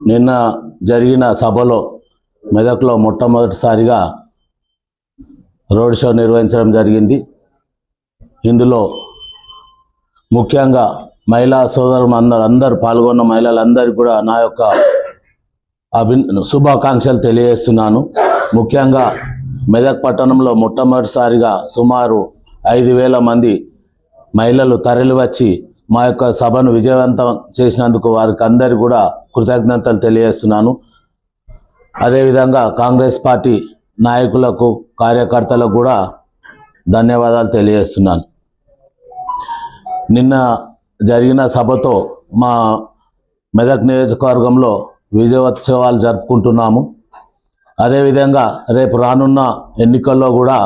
నిన్న జరిగిన సభలో మెదక్లో మొట్టమొదటిసారిగా రోడ్ షో నిర్వహించడం జరిగింది. ఇందులో ముఖ్యంగా మహిళా సోదరులు అందరూ పాల్గొన్న మహిళలందరికీ కూడా నా యొక్క శుభాకాంక్షలు తెలియజేస్తున్నాను. ముఖ్యంగా మెదక్ పట్టణంలో మొట్టమొదటిసారిగా సుమారు 5,000 మంది మహిళలు తరలివచ్చి మా యొక్క సభను విజయవంతం చేసినందుకు వారికి అందరికీ కూడా కృతజ్ఞతలు తెలియజేస్తున్నాను. అదేవిధంగా కాంగ్రెస్ పార్టీ నాయకులకు కార్యకర్తలకు కూడా ధన్యవాదాలు తెలియజేస్తున్నాను. నిన్న జరిగిన సభతో మా మెదక్ నియోజకవర్గంలో విజయోత్సవాలు జరుపుకుంటున్నాము. అదేవిధంగా రేపు రానున్న ఎన్నికల్లో కూడా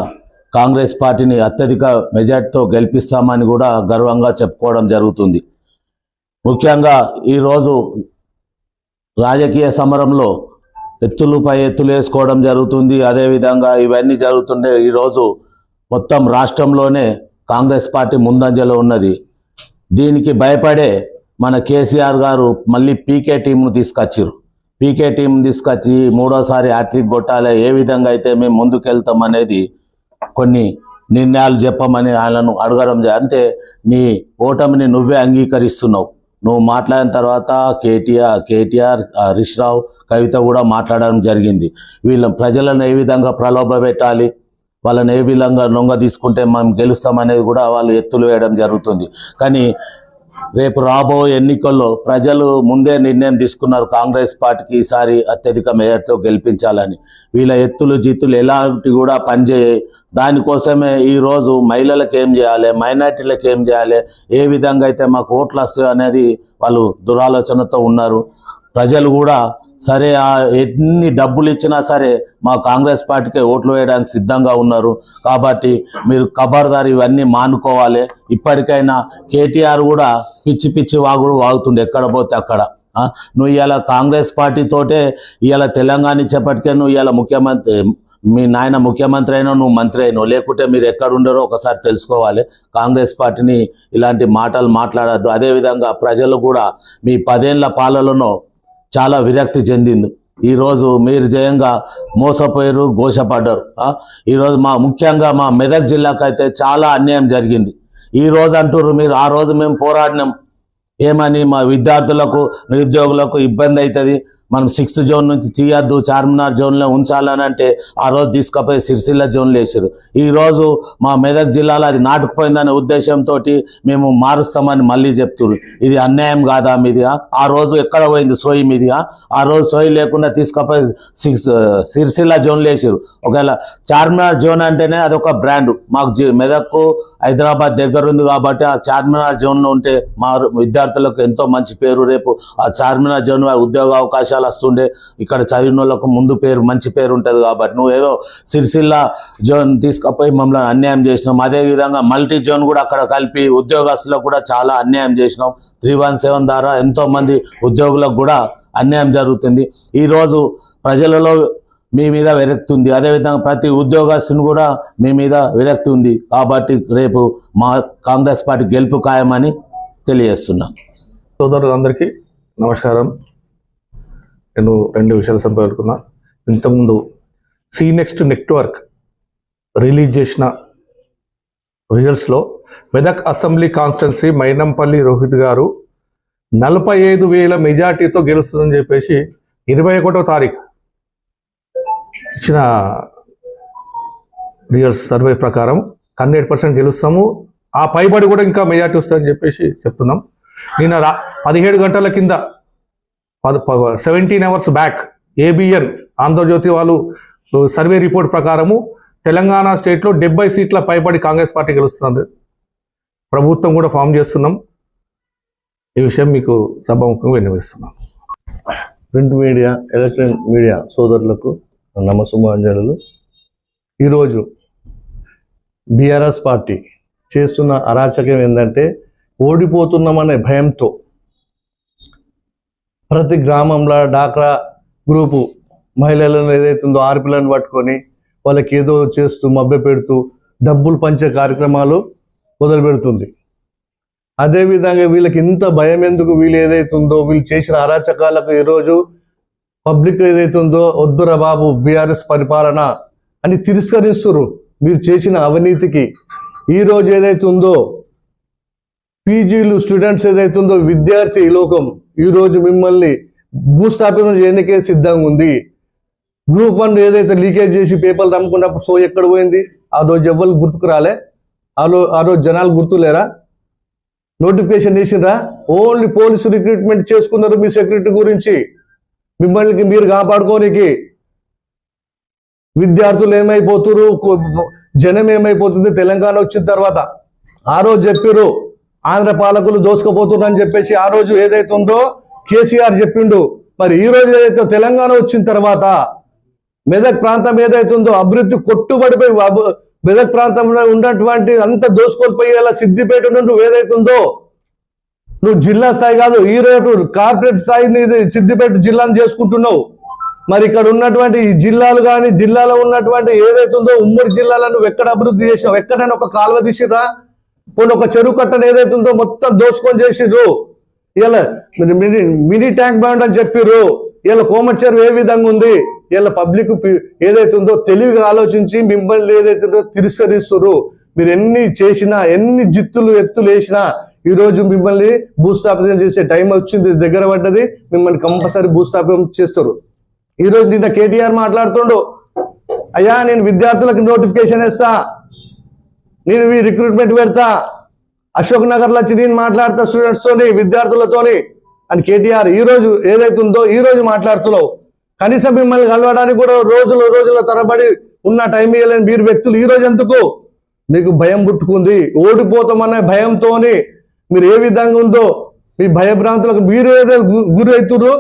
కాంగ్రెస్ పార్టీని అత్యధిక మెజార్టీతో గెలిపిస్తామని కూడా గర్వంగా చెప్పుకోవడం జరుగుతుంది. ముఖ్యంగా ఈరోజు రాజకీయ సమరంలో ఎత్తులపై ఎత్తులు వేసుకోవడం జరుగుతుంది. అదేవిధంగా ఇవన్నీ జరుగుతుండే ఈరోజు మొత్తం రాష్ట్రంలోనే కాంగ్రెస్ పార్టీ ముందంజలో ఉన్నది. దీనికి భయపడే మన కేసీఆర్ గారు మళ్ళీ పీకే టీంను తీసుకొచ్చారు. పీకే టీంను తీసుకొచ్చి మూడోసారి హ్యాట్రిక్ కొట్టాలి, ఏ విధంగా అయితే మేము ముందుకెళ్తాం అనేది కొన్ని నిర్ణయాలు చెప్పమని ఆయనను అడగడం. అంటే నీ ఓటమిని నువ్వే అంగీకరిస్తున్నావు. నువ్వు మాట్లాడిన తర్వాత కేటీఆర్ హరీష్ రావు, కవిత కూడా మాట్లాడడం జరిగింది. వీళ్ళ ప్రజలను ఏ విధంగా ప్రలోభ పెట్టాలి, వాళ్ళని ఏ విధంగా లొంగ తీసుకుంటే మనం గెలుస్తామనేది కూడా వాళ్ళు ఎత్తులు వేయడం జరుగుతుంది. కానీ రేపు రాబోయే ఎన్నికల్లో ప్రజలు ముందే నిర్ణయం తీసుకున్నారు కాంగ్రెస్ పార్టీకి ఈసారి అత్యధిక మేయర్తో గెలిపించాలని. వీళ్ళ ఎత్తులు జీతులు ఎలాంటి కూడా పనిచేయాయి. దానికోసమే ఈరోజు మహిళలకు ఏం చేయాలి, మైనార్టీలకు ఏం చేయాలి, ఏ విధంగా అయితే మాకు ఓట్లు వస్తాయి అనేది వాళ్ళు దురాలోచనతో ఉన్నారు. ప్రజలు కూడా సరే ఎన్ని డబ్బులు ఇచ్చినా సరే మా కాంగ్రెస్ పార్టీకే ఓట్లు వేయడానికి సిద్ధంగా ఉన్నారు. కాబట్టి మీరు ఖబర్దార్ ఇవన్నీ మానుకోవాలి. ఇప్పటికైనా కేటీఆర్ కూడా పిచ్చి పిచ్చి వాగుడు వాగుతుండే ఎక్కడ పోతే అక్కడ. నువ్వు ఇవాళ కాంగ్రెస్ పార్టీతోటే ఇవాళ తెలంగాణ ఇచ్చేపటికే నువ్వు ఇవాళ ముఖ్యమంత్రి, మీ నాయన ముఖ్యమంత్రి అయినా నువ్వు మంత్రి అయినావు, లేకుంటే మీరు ఎక్కడ ఉండరో ఒకసారి తెలుసుకోవాలి. కాంగ్రెస్ పార్టీని ఇలాంటి మాటలు మాట్లాడద్దు. అదేవిధంగా ప్రజలు కూడా మీ 10 ఏళ్ల పాలనలో చాలా విరక్తి చెందింది. ఈరోజు మీరు జయంగా మోసపోయారు, ఘోషపడ్డారు. ఈరోజు ముఖ్యంగా మా మెదక్ జిల్లాకైతే చాలా అన్యాయం జరిగింది. ఈరోజు అంటారు మీరు, ఆ రోజు మేము పోరాడినాం ఏమని, మా విద్యార్థులకు నిరుద్యోగులకు ఇబ్బంది అవుతుంది, మనం 6th జోన్ నుంచి తీయద్దు, చార్మినార్ జోన్లో ఉంచాలని అంటే ఆ రోజు తీసుకుపోయి సిరిసిల్ల జోన్లో వేసారు. ఈరోజు మా మెదక్ జిల్లాలో అది నాటుకుపోయిందనే ఉద్దేశంతో మేము మారుస్తామని మళ్ళీ చెప్తున్నారు. ఇది అన్యాయం కాదా మీది? ఆ రోజు ఎక్కడ పోయింది సోయి మీది? ఆ రోజు సోయి లేకుండా తీసుకుపోయి సిరిసిల్ల జోన్లో వేసారు. ఒకవేళ చార్మినార్ జోన్ అంటేనే అదొక బ్రాండ్. మాకు మెదక్కు హైదరాబాద్ దగ్గర ఉంది కాబట్టి ఆ చార్మినార్ జోన్లో ఉంటే మా విద్యార్థులకు ఎంతో మంచి పేరు. రేపు ఆ చార్మినార్ జోన్ ఉద్యోగ అవకాశాలు వస్తుండే, ఇక్కడ చదివిన వాళ్ళకు ముందు పేరు మంచి పేరు ఉంటుంది. కాబట్టి నువ్వు ఏదో సిరిసిల్ల జోన్ తీసుకుపోయి మమ్మల్ని అన్యాయం చేసినాం. అదేవిధంగా మల్టీ జోన్ కూడా అక్కడ కలిపి ఉద్యోగస్తులకు కూడా చాలా అన్యాయం చేసినాం. 317 ద్వారా ఎంతో మంది ఉద్యోగులకు కూడా అన్యాయం జరుగుతుంది. ఈరోజు ప్రజలలో మీ మీద విరక్తి ఉంది. అదేవిధంగా ప్రతి ఉద్యోగస్తుని కూడా మీ మీద విరక్తి ఉంది. కాబట్టి రేపు మా కాంగ్రెస్ పార్టీ గెలుపు ఖాయమని తెలియజేస్తున్నాం. సోదరులందరికీ నమస్కారం. నేను 2 విషయాలు సంపాదనుకున్నా. ఇంతకుముందు సీనెక్స్ట్ నెట్వర్క్ రిలీజ్ చేసిన రిజల్ట్స్లో మెదక్ అసెంబ్లీ కాన్స్టిట్యున్సీ మైనంపల్లి రోహిత్ గారు 45,000 మెజార్టీతో గెలుస్తుందని చెప్పేసి 21వ తారీఖు ఇచ్చిన రిజల్ట్స్ సర్వే ప్రకారం 100% గెలుస్తాము, ఆ పైబడి కూడా ఇంకా మెజార్టీ వస్తుందని చెప్పేసి చెప్తున్నాం. నిన్న 17 గంటల కింద 17 అవర్స్ బ్యాక్ ఏబిఎన్ ఆంధ్రజ్యోతి వాళ్ళు సర్వే రిపోర్ట్ ప్రకారము తెలంగాణ స్టేట్లో 70 సీట్ల పైబడి కాంగ్రెస్ పార్టీ గెలుస్తుంది. ప్రభుత్వం కూడా ఫామ్ చేస్తున్నాం. ఈ విషయం మీకు సభాముఖంగా విన్నవిస్తున్నాను. ప్రింట్ మీడియా, ఎలక్ట్రానిక్ మీడియా సోదరులకు నమస్సుమాంజలు. ఈరోజు బీఆర్ఎస్ పార్టీ చేస్తున్న అరాచకం ఏంటంటే, ఓడిపోతున్నామనే భయంతో ప్రతి గ్రామంలో డాక్రా గ్రూపు మహిళలను ఏదైతుందో ఆర్పిలను పట్టుకొని వాళ్ళకి ఏదో చేస్తూ మభ్య పెడుతూ డబ్బులు పంచే కార్యక్రమాలు మొదలు పెడుతుంది. అదేవిధంగా వీళ్ళకి ఇంత భయం ఎందుకు? వీళ్ళు ఏదైతుందో వీళ్ళు చేసిన అరాచకాలకు ఈరోజు పబ్లిక్ ఏదైతే ఉందో వద్దురా బాబు బీఆర్ఎస్ పరిపాలన అని తిరస్కరిస్తున్నారు మీరు చేసిన అవినీతికి. ఈ రోజు ఏదైతే ఉందో పీజీలు స్టూడెంట్స్ ఏదైతే ఉందో విద్యార్థి లోకం ఈ రోజు మిమ్మల్ని భూస్థాపన చేయడానికే సిద్ధంగా ఉంది. గ్రూప్ 1 ఏదైతే లీకేజ్ చేసి పేపర్లు అమ్ముకున్నప్పుడు సో ఎక్కడ పోయింది? ఆ రోజు ఎవ్వరు గుర్తుకు రాలే? ఆ రోజు జనాలు గుర్తులేరా? నోటిఫికేషన్ చేసిండ్రా? ఓన్లీ పోలీసు రిక్రూట్మెంట్ చేసుకున్నారు మీ సెక్యూరిటీ గురించి, మిమ్మల్ని మీరు కాపాడుకోనికి. విద్యార్థులు ఏమైపోతున్నారు, జనం ఏమైపోతుంది తెలంగాణ వచ్చిన తర్వాత. ఆ రోజు చెప్పారు ఆంధ్ర పాలకులు దోసుకుపోతున్నారు అని చెప్పేసి ఆ రోజు ఏదైతే ఉందో కేసీఆర్ చెప్పిండు. మరి ఈ రోజు ఏదైతే తెలంగాణ వచ్చిన తర్వాత మెదక్ ప్రాంతం ఏదైతే ఉందో అభివృద్ధి కొట్టుబడిపోయి మెదక్ ప్రాంతంలో ఉన్నటువంటి అంత దోసుకొని పోయేలా సిద్దిపేట నువ్వు ఏదైతే ఉందో నువ్వు జిల్లా స్థాయి కాదు ఈ రోజు కార్పొరేట్ స్థాయిని సిద్దిపేట జిల్లాను చేసుకుంటున్నావు. మరి ఇక్కడ ఉన్నటువంటి ఈ జిల్లాలు కానీ జిల్లాలో ఉన్నటువంటి ఏదైతే ఉందో ఉమ్మడి జిల్లాలో నువ్వు ఎక్కడ అభివృద్ధి చేసినావు? ఎక్కడైనా ఒక కాలువ తీసిరా? పోనీ ఒక చెరువు కట్టను ఏదైతే ఉందో మొత్తం దోచుకొని చేసిర్రు. ఇలా మినీ ట్యాంక్ బండ్ అని చెప్పిర్రు. ఇలా కోమటి చెరువు ఏ విధంగా ఉంది? ఇలా పబ్లిక్ ఏదైతే ఉందో తెలివిగా ఆలోచించి మిమ్మల్ని ఏదైతే ఉందో తిరస్కరిస్తున్నారు. మీరు ఎన్ని చేసినా ఎన్ని జిత్తులు ఎత్తులు వేసినా ఈ రోజు మిమ్మల్ని భూస్థాపన చేసే టైం వచ్చింది, దగ్గర పడ్డది. మిమ్మల్ని కంపల్సరీ భూస్థాపన చేస్తారు. ఈ రోజు నిన్న కేటీఆర్ మాట్లాడుతుండు, అయ్యా నేను విద్యార్థులకు నోటిఫికేషన్ ఇస్తా, నేను ఈ రిక్రూట్మెంట్ పెడతా, అశోక్ నగర్లో వచ్చి నేను మాట్లాడతా స్టూడెంట్స్ తోని విద్యార్థులతోని అని కేటీఆర్ ఈ రోజు ఏదైతే ఉందో ఈ రోజు మాట్లాడుతున్నావు. కనీసం మిమ్మల్ని కలవడానికి కూడా రోజుల తరబడి ఉన్న టైం ఇవ్వలేని మీరు వ్యక్తులు ఈ రోజు ఎందుకు? మీకు భయం పుట్టుకుంది, ఓడిపోతామనే భయంతోని మీరు ఏ విధంగా ఉందో మీ భయభ్రాంతులకు మీరు ఏదైతే గురి అవుతున్నారు.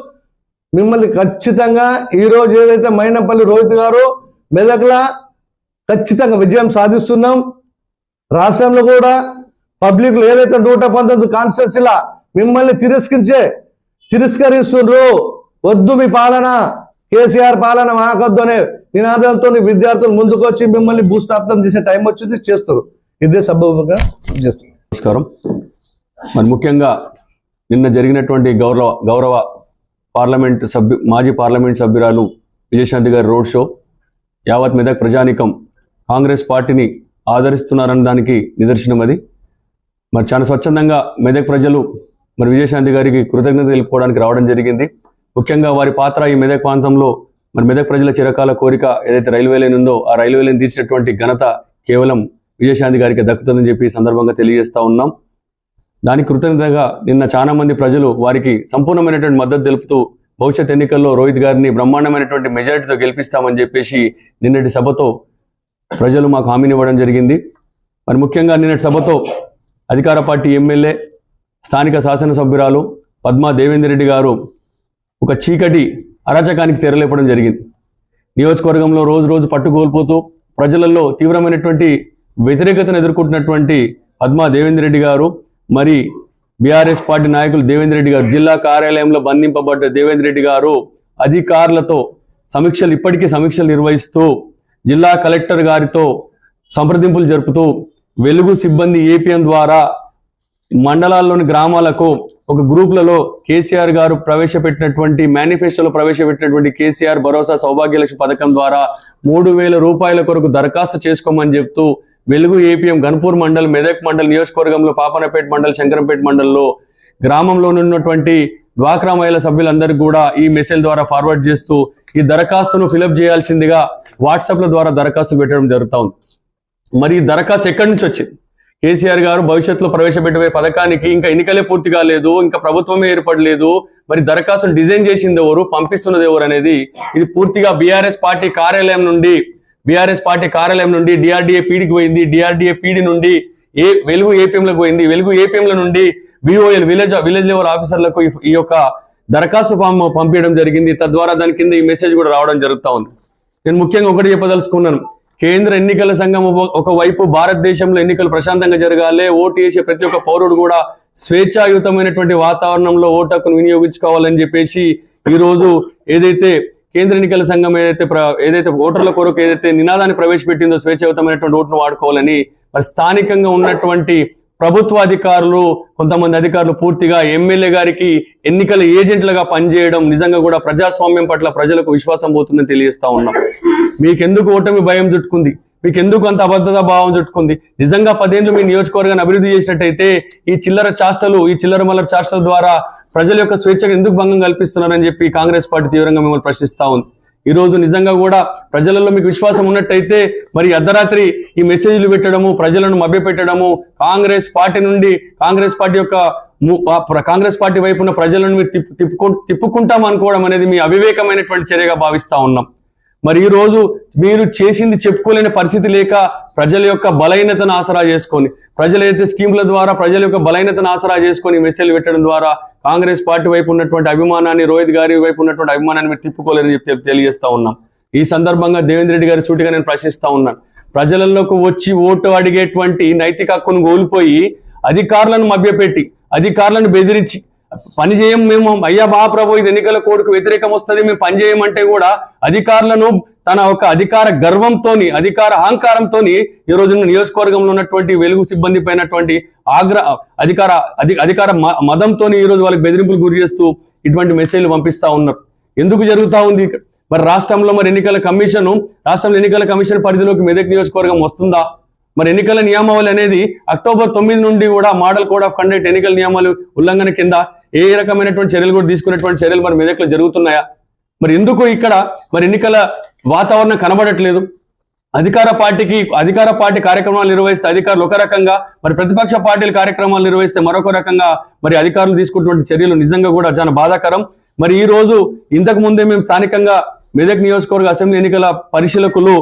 మిమ్మల్ని ఖచ్చితంగా ఈ రోజు ఏదైతే మైనంపల్లి రోహిత్ గారు మెదక్లా ఖచ్చితంగా విజయం సాధిస్తున్నాం. రాష్ట్రంలో కూడా పబ్లిక్ లో ఏదైతే 119 కాన్స్టిట్యూన్సీలా మిమ్మల్ని తిరస్కరిస్తుండ్రు. వద్దు మీ పాలన, కేసీఆర్ పాలన మాకొద్దు అనే నినాదంతో విద్యార్థులు ముందుకు వచ్చి మిమ్మల్ని భూస్థాపితం చేసే టైం వచ్చింది, చేస్తారు. ఇదే సభగా చేస్తారు. నమస్కారం. మరి ముఖ్యంగా నిన్న జరిగినటువంటి గౌరవ మాజీ పార్లమెంట్ సభ్యురాలు విజయశాంతి గారి రోడ్ షో యావత్ మెదక్ ప్రజానికం కాంగ్రెస్ పార్టీని ఆదరిస్తున్నారన్న దానికి నిదర్శనం అది. మరి చాలా స్వచ్ఛందంగా మెదక్ ప్రజలు మరి విజయశాంతి గారికి కృతజ్ఞత తెలుపుకోవడానికి రావడం జరిగింది. ముఖ్యంగా వారి పాత్ర ఈ మెదక్ ప్రాంతంలో మరి మెదక్ ప్రజల చిరకాల కోరిక ఏదైతే రైల్వే లైన్ ఉందో ఆ రైల్వే లైన్ తీర్చినటువంటి ఘనత కేవలం విజయశాంతి గారికి దక్కుతుందని చెప్పి సందర్భంగా తెలియజేస్తా ఉన్నాం. దానికి కృతజ్ఞతగా నిన్న చాలా మంది ప్రజలు వారికి సంపూర్ణమైనటువంటి మద్దతు తెలుపుతూ భవిష్యత్ ఎన్నికల్లో రోహిత్ గారిని బ్రహ్మాండమైనటువంటి మెజారిటీతో గెలిపిస్తామని చెప్పేసి నిన్నటి సభతో ప్రజలు మాకు హామీనివ్వడం జరిగింది. మరి ముఖ్యంగా నిన్నటి సభతో అధికార పార్టీ ఎమ్మెల్యే స్థానిక శాసనసభ్యురాలు పద్మా దేవేందర్ రెడ్డి గారు ఒక చీకటి అరాచకానికి తెరలేపడం జరిగింది. నియోజకవర్గంలో రోజు పట్టుకోల్పోతూ ప్రజలలో తీవ్రమైనటువంటి వ్యతిరేకతను ఎదుర్కొంటున్నటువంటి పద్మా దేవేందర్ రెడ్డి గారు మరి బీఆర్ఎస్ పార్టీ నాయకులు దేవేందర్ రెడ్డి గారు జిల్లా కార్యాలయంలో బంధింపబడ్డ దేవేందర్ రెడ్డి గారు అధికారులతో ఇప్పటికీ సమీక్షలు నిర్వహిస్తూ జిల్లా కలెక్టర్ గారితో సంప్రదింపులు జరుపుతూ వెలుగు సిబ్బంది ఏపీఎం ద్వారా మండలాల్లోని గ్రామాలకు ఒక గ్రూప్లలో కేసీఆర్ గారు ప్రవేశపెట్టినటువంటి మేనిఫెస్టోలో ప్రవేశపెట్టినటువంటి కేసీఆర్ భరోసా సౌభాగ్యలక్ష్మి పథకం ద్వారా 3,000 రూపాయల కొరకు దరఖాస్తు చేసుకోమని చెప్తూ వెలుగు ఏపీఎం గన్పూర్ మండల్, మెదక్ మండల్ నియోజకవర్గంలో పాపనపేట మండల్, శంకరంపేట మండల్లో గ్రామంలో ఉన్నటువంటి డ్వాక్రా మహిళా సభ్యులందరికీ కూడా ఈ మెసేజ్ ద్వారా ఫార్వర్డ్ చేస్తూ ఈ దరఖాస్తును ఫిలప్ చేయాల్సిందిగా వాట్సాప్ల ద్వారా దరఖాస్తు పెట్టడం జరుగుతూ ఉంది. మరి ఈ దరఖాస్తు ఎక్కడి నుంచి వచ్చింది? కేసీఆర్ గారు భవిష్యత్తులో ప్రవేశపెట్టబోయే పథకానికి ఇంకా ఎన్నికలే పూర్తి కాలేదు, ఇంకా ప్రభుత్వమే ఏర్పడలేదు. మరి దరఖాస్తును డిజైన్ చేసింది ఎవరు, పంపిస్తున్నది ఎవరు అనేది ఇది పూర్తిగా బీఆర్ఎస్ పార్టీ కార్యాలయం నుండి డిఆర్డీఏ పీడికి పోయింది. డిఆర్డీఏ పీడి నుండి వెలుగు ఏపీఎంలకు పోయింది. వెలుగు ఏపీఎంల నుండి విఓఎల్ విలేజ్ లెవెల్ ఆఫీసర్లకు ఈ యొక్క దరఖాస్తు ఫామ్ పంపించడం జరిగింది. తద్వారా దాని కింద ఈ మెసేజ్ కూడా రావడం జరుగుతూ ఉంది. నేను ముఖ్యంగా ఒకటి చెప్పదలుచుకున్నాను. కేంద్ర ఎన్నికల సంఘం ఒకవైపు భారతదేశంలో ఎన్నికలు ప్రశాంతంగా జరగాలి, ఓటు వేసే ప్రతి ఒక్క పౌరుడు కూడా స్వేచ్ఛాయుతమైనటువంటి వాతావరణంలో ఓటు హక్కును వినియోగించుకోవాలని చెప్పేసి ఈ రోజు ఏదైతే కేంద్ర ఎన్నికల సంఘం ఏదైతే ఓటర్ల కొరకు ఏదైతే నినాదాన్ని ప్రవేశపెట్టిందో స్వేచ్ఛాయుతమైనటువంటి ఓటును వాడుకోవాలని, మరి స్థానికంగా ఉన్నటువంటి ప్రభుత్వ అధికారులు, కొంతమంది అధికారులు పూర్తిగా ఎమ్మెల్యే గారికి ఎన్నికల ఏజెంట్లుగా పనిచేయడం నిజంగా కూడా ప్రజాస్వామ్యం పట్ల ప్రజలకు విశ్వాసం పోతుందని తెలియజేస్తా ఉన్నాం. మీకెందుకు ఓటమి భయం చుట్టుకుంది? మీకు ఎందుకు అంత అబద్ధత భావం చుట్టుకుంది? నిజంగా 10 ఏళ్ళు మీ నియోజకవర్గాన్ని అభివృద్ధి చేసినట్టయితే ఈ చిల్లర మల్లర చాష్టల ద్వారా ప్రజల యొక్క స్వేచ్ఛకు ఎందుకు భంగం కల్పిస్తున్నారని చెప్పి కాంగ్రెస్ పార్టీ తీవ్రంగా మిమ్మల్ని ప్రశ్నిస్తా ఉంది. ఈ రోజు నిజంగా కూడా ప్రజలలో మీకు విశ్వాసం ఉన్నట్టయితే మరి అర్ధరాత్రి ఈ మెసేజ్లు పెట్టడము, ప్రజలను మభ్యపెట్టడము, కాంగ్రెస్ పార్టీ వైపు ఉన్న ప్రజలను మీరు తిప్పుకుంటాం అనుకోవడం అనేది మీ అవివేకమైనటువంటి చర్యగా భావిస్తా ఉన్నాం. మరి ఈ రోజు మీరు చేసింది చెప్పుకోలేని పరిస్థితి లేక ప్రజల యొక్క బలహీనతను ఆసరా చేసుకొని, ప్రజలైతే స్కీముల ద్వారా ప్రజల యొక్క బలహీనతను ఆసరా చేసుకొని మెసేజ్లు పెట్టడం ద్వారా కాంగ్రెస్ పార్టీ వైపు ఉన్నటువంటి అభిమానాన్ని, రోహిత్ గారి వైపు ఉన్నటువంటి అభిమానాన్ని మీరు తిప్పుకోలేరని చెప్పి తెలియజేస్తా ఉన్నాం. ఈ సందర్భంగా దేవేంద్ర రెడ్డి గారి సూటిగా నేను ప్రశ్నిస్తా ఉన్నాను. ప్రజలలోకి వచ్చి ఓటు అడిగేటువంటి నైతిక హక్కును కోల్పోయి అధికారులను మభ్యపెట్టి, అధికారులను బెదిరించి పని చేయం మేము, అయ్యా మహాప్రభు ఇది ఎన్నికల కోడ్కు వ్యతిరేకం వస్తుంది, మేము పని చేయమంటే కూడా అధికారులను తన ఒక అధికార గర్వంతోని, అధికార అహంకారంతో ఈ రోజు నియోజకవర్గంలో ఉన్నటువంటి వెలుగు సిబ్బంది పైనటువంటి అధికార మదంతో ఈ రోజు వాళ్ళకి బెదిరింపులు గురి చేస్తూ ఇటువంటి మెసేజ్లు పంపిస్తా ఉన్నారు. ఎందుకు జరుగుతా ఉంది? మరి రాష్ట్రంలో ఎన్నికల కమిషన్ పరిధిలోకి మెదక్ నియోజకవర్గం వస్తుందా? మరి ఎన్నికల నియమావళి అనేది అక్టోబర్ 9 నుండి కూడా మోడల్ కోడ్ ఆఫ్ కండక్ట్ ఎన్నికల నియమాలు ఉల్లంఘన కింద ఏ రకమైనటువంటి చర్యలు కూడా తీసుకునేటువంటి చర్యలు మరి మెదక్లో జరుగుతున్నాయా? మరి ఎందుకు ఇక్కడ ఎన్నికల వాతావరణం కనబడట్లేదు? అధికార పార్టీ కార్యక్రమాలు నిర్వహిస్తే అధికారులు ఒక రకంగా, మరి ప్రతిపక్ష పార్టీల కార్యక్రమాలు నిర్వహిస్తే మరొక రకంగా మరి అధికారులు తీసుకున్నటువంటి చర్యలు నిజంగా కూడా చాలా బాధాకరం. మరి ఈ రోజు ఇంతకు ముందే మేము స్థానికంగా మెదక్ నియోజకవర్గ అసెంబ్లీ ఎన్నికల పరిశీలకులు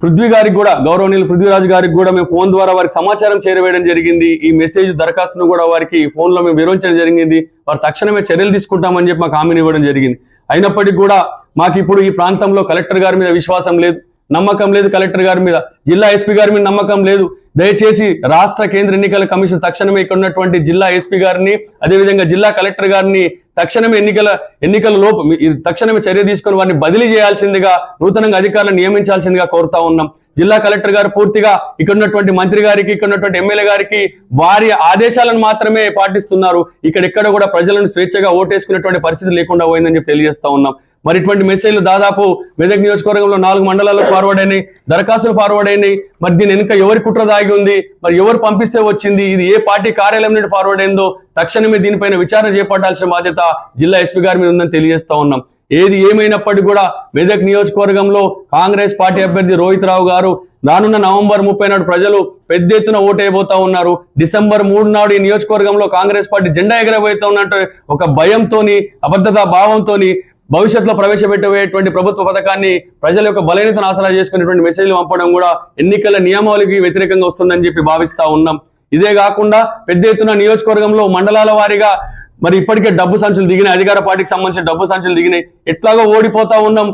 గౌరవనీయులు పృథ్వీరాజు గారికి కూడా మేము ఫోన్ ద్వారా వారికి సమాచారం చేరవేయడం జరిగింది. ఈ మెసేజ్ దరఖాస్తును కూడా వారికి ఫోన్ లో మేము వివరించడం జరిగింది. వారు తక్షణమే చర్యలు తీసుకుంటామని చెప్పి మాకు హామీని ఇవ్వడం జరిగింది. అయినప్పటికీ కూడా మాకు ఇప్పుడు ఈ ప్రాంతంలో కలెక్టర్ గారి మీద విశ్వాసం లేదు, నమ్మకం లేదు. కలెక్టర్ గారి మీద, జిల్లా ఎస్పీ గారి మీద నమ్మకం లేదు. దయచేసి రాష్ట్ర కేంద్ర ఎన్నికల కమిషన్ తక్షణమే ఇక్కడ ఉన్నటువంటి జిల్లా ఎస్పీ గారిని, అదేవిధంగా జిల్లా కలెక్టర్ గారిని తక్షణమే ఎన్నికల లోపు తక్షణమే చర్య తీసుకొని వారిని బదిలీ చేయాల్సిందిగా, నూతనంగా అధికారులను నియమించాల్సిందిగా కోరుతా ఉన్నాం. జిల్లా కలెక్టర్ గారు పూర్తిగా ఇక్కడ ఉన్నటువంటి మంత్రి గారికి, ఇక్కడ ఉన్నటువంటి ఎమ్మెల్యే గారికి వారి ఆదేశాలను మాత్రమే పాటిస్తున్నారు. ఇక్కడెక్కడ కూడా ప్రజలను స్వేచ్ఛగా ఓటేసుకునేటువంటి పరిస్థితి లేకుండా పోయిందని చెప్పి తెలియజేస్తా ఉన్నాం. మరి ఇటువంటి మెసేజ్లు దాదాపు మెదక్ నియోజకవర్గంలో 4 మండలాలకు ఫార్వర్డ్ అయినాయి, దరఖాస్తులు ఫార్వర్డ్ అయినాయి. మరి దీని వెనుక ఎవరి కుట్ర దాగి ఉంది? మరి ఎవరు పంపిస్తే వచ్చింది? ఇది ఏ పార్టీ కార్యాలయం నుండి ఫార్వర్డ్ అయిందో తక్షణమే దీనిపైన విచారణ చేపట్టాల్సిన బాధ్యత జిల్లా ఎస్పీ గారి మీద ఉందని తెలియజేస్తా ఉన్నాం. ఏది ఏమైనప్పటికీ కూడా మెదక్ నియోజకవర్గంలో కాంగ్రెస్ పార్టీ అభ్యర్థి రోహిత్ రావు గారు రానున్న నవంబర్ 30 నాడు ప్రజలు పెద్ద ఎత్తున ఓటైపోతా ఉన్నారు. డిసెంబర్ 3 నాడు ఈ నియోజకవర్గంలో కాంగ్రెస్ పార్టీ జెండా ఎగరబోతా ఉన్నట్టు ఒక భయంతోని, అబద్ధతా భావంతోని భవిష్యత్తులో ప్రవేశపెట్టేటువంటి ప్రభుత్వ పథకాన్ని ప్రజల యొక్క బలహీనతను ఆసరా చేసుకునేటువంటి మెసేజ్లు పంపడం కూడా ఎన్నికల నియమావళికి వ్యతిరేకంగా వస్తుందని చెప్పి భావిస్తా ఉన్నాం. ఇదే కాకుండా పెద్ద ఎత్తున నియోజకవర్గంలో మండలాల వారీగా మరి ఇప్పటికే డబ్బు సంచులు దిగినాయి, అధికార పార్టీకి సంబంధించిన డబ్బు సంచులు దిగినాయి. ఎట్లాగో ఓడిపోతా ఉన్నాం,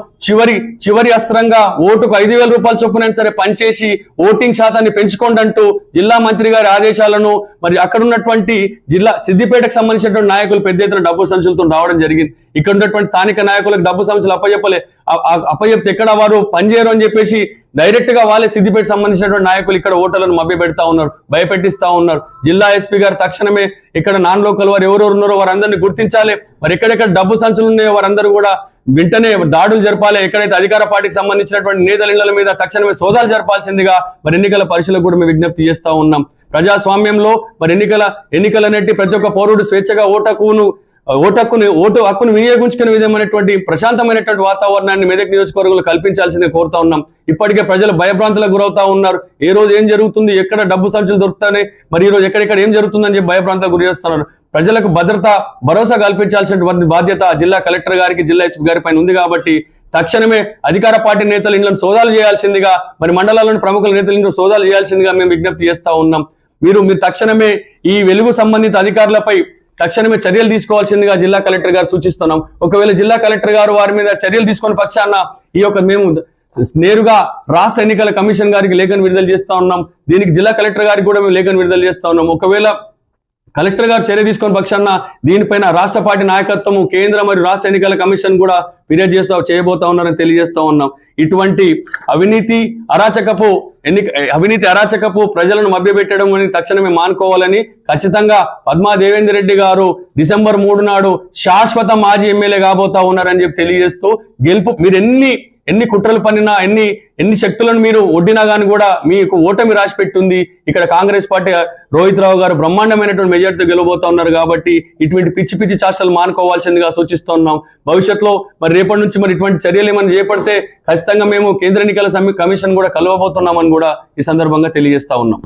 చివరి అస్త్రంగా ఓటుకు 5,000 రూపాయలు చొప్పున సరే పనిచేసి ఓటింగ్ శాతాన్ని పెంచుకోండి అంటూ జిల్లా మంత్రి గారి ఆదేశాలను మరి అక్కడ ఉన్నటువంటి జిల్లా సిద్దిపేటకు సంబంధించినటువంటి నాయకులు పెద్ద ఎత్తున డబ్బు సంచులతో రావడం జరిగింది. ఇక్కడ ఉన్నటువంటి స్థానిక నాయకులకు డబ్బు సంచులు అప్పచెప్తే ఎక్కడ వారు పనిచేయరు అని చెప్పేసి డైరెక్ట్ గా వాళ్ళే సిద్దిపేట సంబంధించినటువంటి నాయకులు ఇక్కడ ఓటర్లను మభ్యపెడతా ఉన్నారు, భయపెట్టిస్తా ఉన్నారు. జిల్లా ఎస్పీ గారు తక్షణమే ఇక్కడ నాన్ లోకల్ వారు ఎవరెవరు ఉన్నారో వారందరినీ గుర్తించాలి. మరి ఎక్కడెక్కడ డబ్బు సంచులు ఉన్నాయో వారందరూ కూడా వెంటనే దాడులు జరపాలి. ఎక్కడైతే అధికార పార్టీకి సంబంధించినటువంటి నేతల ఇళ్ల మీద తక్షణమే సోదాలు జరపాల్సిందిగా మరి ఎన్నికల పరిశీలన కూడా మేము విజ్ఞప్తి చేస్తా ఉన్నాం. ప్రజాస్వామ్యంలో మరి ఎన్నికల నెట్టి ప్రతి ఒక్క పౌరుడు స్వేచ్ఛగా ఓటు హక్కును వినియోగించుకునే విధమైనటువంటి ప్రశాంతమైనటువంటి వాతావరణాన్ని మెదక్ నియోజకవర్గంలో కల్పించాల్సిందే కోరుతా ఉన్నాం. ఇప్పటికే ప్రజలు భయభ్రాంతులకు గురవుతా ఉన్నారు. ఏ రోజు ఏం జరుగుతుంది, ఎక్కడ డబ్బు సంచులు దొరుకుతాయి, మరి ఈ రోజు ఎక్కడెక్కడ ఏం జరుగుతుందని చెప్పి భయభ్రాంతులకు గురి చేస్తున్నారు. ప్రజలకు భరోసా కల్పించాల్సినటువంటి బాధ్యత జిల్లా కలెక్టర్ గారికి, జిల్లా ఎస్పీ గారి పైన ఉంది. కాబట్టి తక్షణమే అధికార పార్టీ నేతల ఇళ్లను సోదాలు చేయాల్సిందిగా, మరి మండలాల్లోని ప్రముఖుల నేతల ఇళ్లను సోదాలు చేయాల్సిందిగా మేము విజ్ఞప్తి చేస్తా ఉన్నాం. మీరు తక్షణమే ఈ వెలుగు సంబంధిత అధికారులపై తక్షణమే చర్యలు తీసుకోవాల్సిందిగా జిల్లా కలెక్టర్ గారు సూచిస్తున్నాం. ఒకవేళ జిల్లా కలెక్టర్ గారు వారి మీద చర్యలు తీసుకునే పక్షాన మేము నేరుగా రాష్ట్ర ఎన్నికల కమిషన్ గారికి లేఖను విడుదల చేస్తా ఉన్నాం. దీనికి జిల్లా కలెక్టర్ గారికి కూడా మేము లేఖను విడుదల చేస్తా ఉన్నాం. ఒకవేళ కలెక్టర్ గారు చర్య తీసుకొని పక్షాన దీనిపైన రాష్ట్ర పార్టీ నాయకత్వము కేంద్ర మరియు రాష్ట్ర ఎన్నికల కమిషన్ కూడా ఫిర్యాదు చేయబోతా ఉన్నారని తెలియజేస్తా ఉన్నాం. ఇటువంటి అవినీతి అరాచకపు ప్రజలను మభ్యపెట్టడం అని తక్షణమే మానుకోవాలని ఖచ్చితంగా పద్మా దేవేందర్ రెడ్డి గారు December 3 నాడు శాశ్వత మాజీ ఎమ్మెల్యే కాబోతా ఉన్నారని చెప్పి తెలియజేస్తూ మీరు ఎన్ని కుట్రలు పన్నినా ఎన్ని శక్తులను మీరు ఒడ్డినా కానీ కూడా మీకు ఓటమి రాసి పెట్టుంది. ఇక్కడ కాంగ్రెస్ పార్టీ రోహిత్ రావు గారు బ్రహ్మాండమైనటువంటి మెజార్టీతో గెలవబోతా ఉన్నారు కాబట్టి ఇటువంటి పిచ్చి చేష్టలు మానుకోవాల్సిందిగా సూచిస్తున్నాం. భవిష్యత్తులో మరి రేపటి నుంచి మరి ఇటువంటి చర్యలు ఏమైనా చేపడితే ఖచ్చితంగా మేము కేంద్ర ఎన్నికల కమిషన్ కూడా కలవబోతున్నామని కూడా ఈ సందర్భంగా తెలియజేస్తా ఉన్నాం.